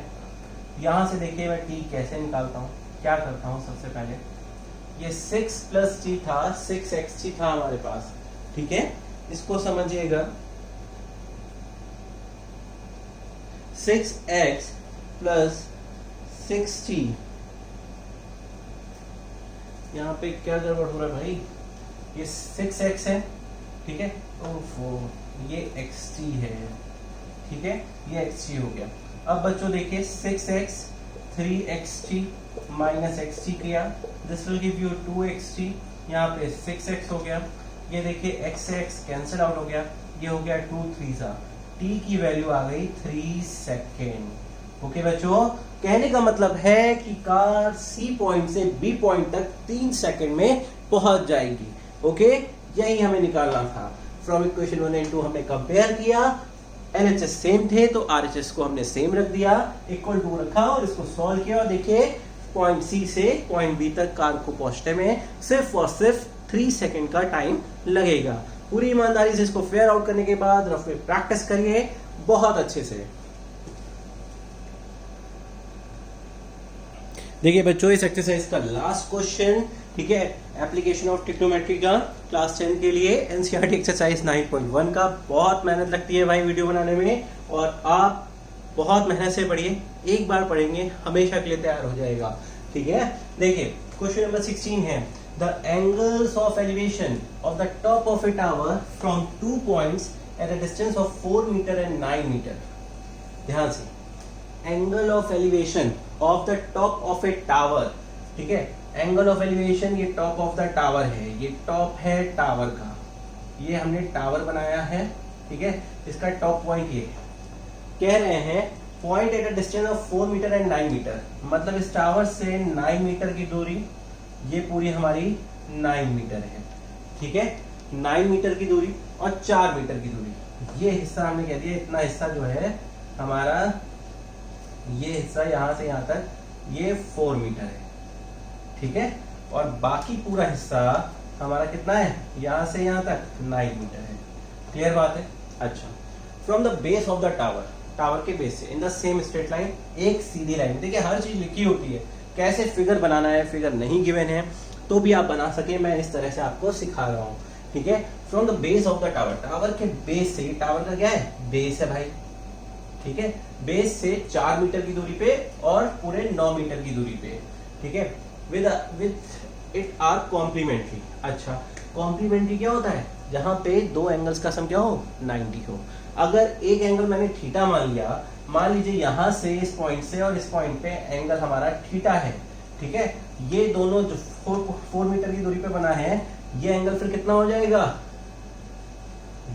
यहाँ से देखिए मैं t कैसे निकालता हूँ, क्या करता हूँ, सबसे पहले ये 6 प्लस t था, 6xt था हमारे पास, ठीक है, इसको समझिएगा 6x प्लस 6t, यहाँ पे क्या गड़बड़ हो रहा है भाई, ये 6x है, ठीक है, ओफो ये xt है, ठीक है, ये xt हो गया। अब बच्चों देखिए 6x 3xt माइनस xt किया, this will give you 2xt, यहाँ पे 6x हो गया, ये देखिए x से x कैंसिल आउट हो गया, ये हो गया 2 3 सा, t की वैल्यू आ गई 3 सेकेंड। ओके बच्चों, कहने का मतलब है कि कार C पॉइंट से B पॉइंट तक 3 सेकेंड में पहुंच जाएगी। ओके, यही हमें निकालना था। फ्रॉम इक्वेशन 1 and 2 हमने कंपेयर किया, LHS सेम थे तो RHS को हमने सेम रख दिया, इक्वल टू रखा और इसको सॉल्व किया, और देखिए पॉइंट C से पॉइंट B तक कार को पहुंचने में सिर्फ और सिर्फ 3 सेकेंड का टाइम लगेगा। पूरी ईमानदारी से इसको फेयर आउट करने के बाद रफ में प्रैक्टिस करिए बहुत अच्छे से। देखिए बच्चों, इस एक्सरसाइज का लास्ट क्वेश्चन, ठीक है, एप्लीकेशन ऑफ ट्रिग्नोमेट्री का क्लास 10 के लिए एनसीईआरटी एक्सरसाइज 9.1 का। बहुत मेहनत लगती है भाई वीडियो बनाने में, और आप बहुत मेहनत से पढ़िए, एक बार पढ़ेंगे हमेशा के लिए तैयार हो जाएगा, ठीक है। देखिए क्वेश्चन नंबर 16 है, the angles of elevation of the top of a tower from 2 points at a distance of 4 metre and 9 metre. ध्यान से, angle of elevation of the top of a tower, ठीक है, एंगल ऑफ एलिवेशन, ये टॉप ऑफ द टावर है, ये टॉप है टावर का, ये हमने टावर बनाया है, ठीक है, इसका टॉप पॉइंट ये कह रहे हैं point at a distance of 4 metre and 9 metre, मतलब इस टावर से 9 मीटर की दूरी, ये पूरी हमारी 9 मीटर है, ठीक है, 9 मीटर की दूरी और 4 मीटर की दूरी। ये हिस्सा हमने कह दिया, इतना हिस्सा जो है हमारा, ये हिस्सा यहां से यहां तक ये 4 मीटर है, ठीक है, और बाकी पूरा हिस्सा हमारा कितना है, यहां से यहां तक 9 मीटर है। क्लियर बात है। अच्छा, from the base of the tower, tower के बेस से in the same straight line, एक सीधी लाइन। देखिए हर चीज लिखी होती है, कैसे फिगर बनाना है, फिगर नहीं गिवन है तो भी आप बना सके, मैं इस तरह से आपको सिखा रहा हूँ, ठीक है। From the base of the tower, tower के बेस से, टावर का क्या है, बेस है भाई, ठीक है, बेस से 4 मीटर की दूरी पे और पूरे 9 मीटर की दूरी पे, ठीक है, विद इट आर कॉम्प्लीमेंट्री। अच्छा, कॉम्प्लीमेंट्री क्या होता है, जहां पे दो एंगल्स का सम क्या हो, 90 हो। अगर एक एंगल मैंने थीटा मान लिया, मान लीजिए यहां से इस पॉइंट से और इस पॉइंट पे एंगल हमारा थीटा है, ठीक है, ये दोनों जो 4 मीटर की दूरी पे बना है, ये एंगल फिर कितना हो जाएगा,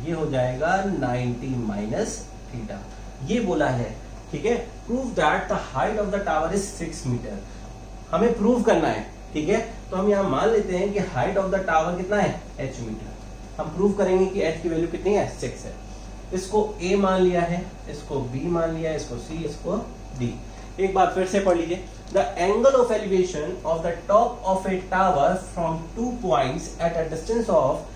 ये हो जाएगा 90 माइनस थीटा, ये बोला है, ठीक है। Prove that the height of the tower is 6 metre, हमें प्रूव करना है, ठीक है, तो हम यहाँ मान लेते हैं कि हाइट ऑफ द टावर कितना है, h मीटर। हम प्रूव करेंगे कि h की वैल्यू कितनी है, 6 है। इसको a मान लिया है, इसको b मान लिया है, इसको c, इसको d। एक बार फिर से पढ़ लीजिए, the angle of elevation of the top of a tower from 2 points at a distance of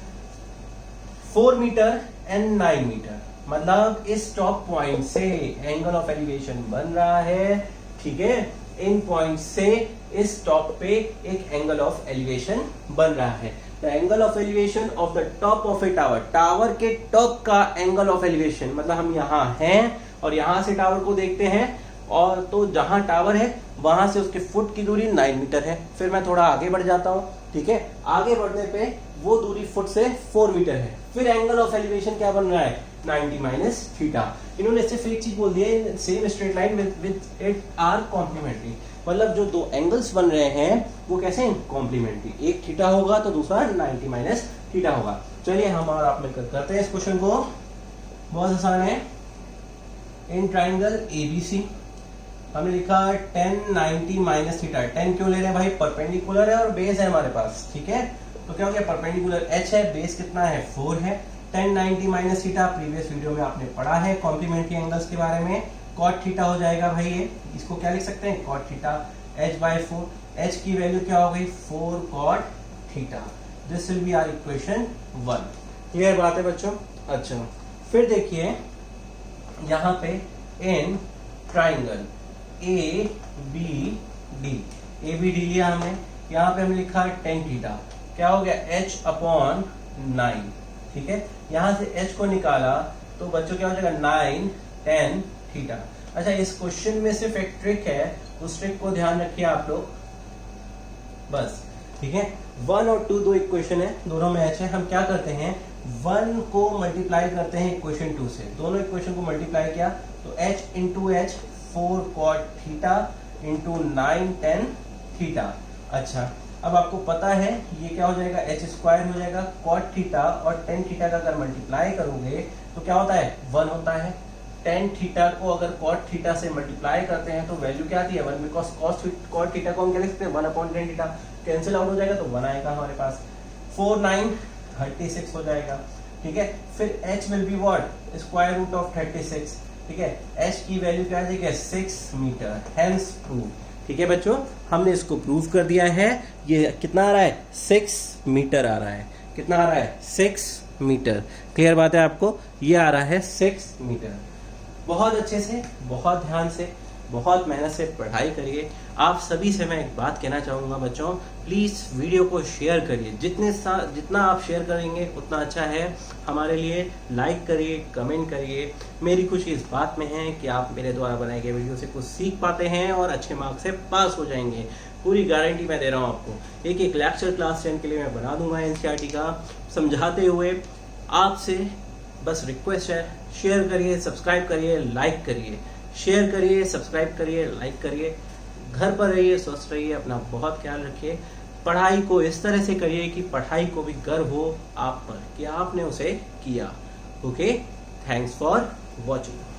4 metre and 9 metre, मतलब इस टॉप पॉइंट से एंगल ऑफ एलिवेशन बन रहा है, ठीक है, इन पॉइंट से इस टॉप पे एक एंगल ऑफ एलिवेशन बन रहा है। The angle of elevation of the top of a tower, tower के टॉप का एंगल ऑफ एलिवेशन, मतलब हम यहाँ हैं और यहाँ से टावर को देखते हैं, और तो जहां टावर है वहां से उसके फुट की दूरी 9 मीटर है। फिर मैं थोड़ा आगे बढ़ जाता हूँ, ठीक है, आगे बढ़ने पे वो दूरी फुट से 4 मीटर है। फिर एंगल ऑफ एलिवेशन क्या बन रहा है 90 माइनस थीटा। इन्होंने सिर्फ एक चीज बोल दी है, same straight line with it are complementary, मतलब जो दो एंगल्स बन रहे हैं वो कैसे हैं कॉम्प्लीमेंट्री, एक थीटा होगा तो दूसरा 90 माइनस थीटा होगा। चलिए हम और आप मिलकर करते हैं इस क्वेश्चन को, बहुत आसान है। इन ट्राइंगल एबीसी हमने लिखा 10 90 माइनस थीटा। 10 क्यों ले रहे हैं भाई, परपेंडिकुलर है और बेस है हमारे पास, ठीक है। तो क्या हो गया, परपेंडिकुलर h है, बेस कितना है 4 है। 10 90 माइनस थीटा प्रीवियस वीडियो में आपने पढ़ा है कॉम्प्लीमेंट्री एंगल्स के बारे में। कॉट थीटा हो जाएगा भाई ये, इसको क्या लिख सकते हैं कॉट थीटा, h/4। h की वैल्यू क्या हो गई 4 cot theta. This will be our equation 1। Clear बात है बच्चों। अच्छा फिर देखिए यहाँ पे इन ट्राइंगल ABD लिया हमने, यहाँ पे हमने लिखा 10 थीटा, क्या हो गया h/9, ठीक है। यहाँ से h को निकाला तो बच्चों क्या हो जाएगा 9 10 थीटा। अच्छा इस क्वेश्चन में सिर्फ एक ट्रिक है, उस ट्रिक को ध्यान रखिए आप लोग बस, ठीक है। 1 और 2 दो इक्वेशन है, दोनों में h है। हम क्या करते हैं 1 को मल्टीप्लाई करते हैं इक्वेशन 2 से, दोनों इक्वेशन को मल्टीप्लाई किया तो h into h 4 cot theta into 9 10 theta. अच्छा अब आपको पता है ये क्या हो जाएगा h² हो जाएगा, कॉट थीटा और 10 थीटा का अगर मल्टीप्लाई करोगे तो क्या होता है 1 होता है। 10 थीटा को अगर कॉट थीटा से मल्टीप्लाई करते हैं तो वैल्यू क्या आती है 1, बिकॉज कॉट थीटा को हम क्या लिख सकते हैं 1/10 थीटा, कैंसिल आउट हो जाएगा तो 1 आएगा हमारे पास। 4 9 36 हो जाएगा, ठीक है। फिर h will be what square root of 36, ठीक है। h की वैल्यू क्या आ जाएगी 6 मीटर, हेंस प्रूव। ठीक है बच्चों, हमने इसको प्रूव कर दिया है। ये कितना आ रहा है 6 मीटर आ रहा है, कितना आ रहा है 6 मीटर। क्लियर बात है आपको, ये आ रहा है 6 मीटर। बहुत अच्छे से, बहुत ध्यान से, बहुत मेहनत से पढ़ाई करिए। आप सभी से मैं एक बात कहना चाहूँगा बच्चों, प्लीज़ वीडियो को शेयर करिए, जितना आप शेयर करेंगे उतना अच्छा है हमारे लिए। लाइक करिए, कमेंट करिए। मेरी खुशी इस बात में है कि आप मेरे द्वारा बनाए गए वीडियो से कुछ सीख पाते हैं और अच्छे मार्क्स से पास हो जाएंगे। पूरी गारंटी मैं दे रहा हूँ आपको। एक एक लेक्चर क्लास 10 के लिए मैं बना दूंगा एनसीईआरटी का, समझाते हुए। आपसे बस रिक्वेस्ट है, शेयर करिए, सब्सक्राइब करिए, लाइक करिए। शेयर करिए, सब्सक्राइब करिए, लाइक करिए। घर पर रहिए, स्वस्थ रहिए, अपना बहुत ख्याल रखिए। पढ़ाई को इस तरह से करिए कि पढ़ाई को भी गर्व हो आप पर कि आपने उसे किया। Okay, thanks for watching.